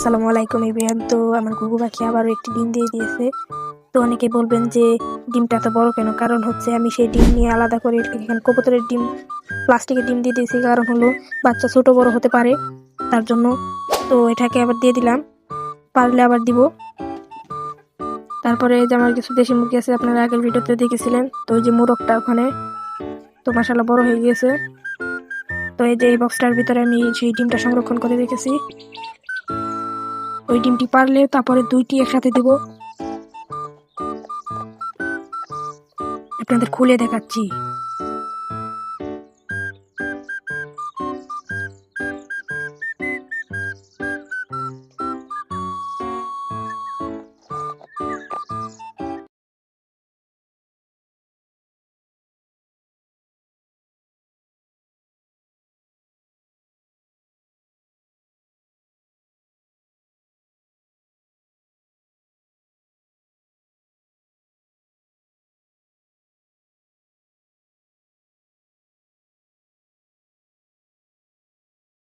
আসসালামু আলাইকুম এভরিওয়ান। তো আমার ঘুঘু পাখি আবারও একটি ডিম দিয়ে দিয়েছে। তো অনেকে বলবেন যে ডিমটা এত বড় কেন? কারণ হচ্ছে আমি সেই ডিম নিয়ে আলাদা করে এখানে কবুতরের ডিম, প্লাস্টিকের ডিম দিয়ে দিয়েছি। কারণ হলো বাচ্চা ছোট বড় হতে পারে, তার জন্য। তো এটাকে আবার দিয়ে দিলাম, পারলে আবার দিব। তারপরে এই যে আমার কিছু দেশি মুরগি আছে, আপনারা আগের ভিডিওতে দেখেছিলেন। তো ওই যে মোরগটা ওখানে, তো মাশাআল্লাহ বড় হয়ে গিয়েছে। তো এই যে এই বক্সটার ভিতরে আমি সেই ডিমটা সংরক্ষণ করে রেখেছি। ওই ডিমটি পারলে তারপরে দুইটি একসাথে দিব, আপনাদের খুলে দেখাচ্ছি।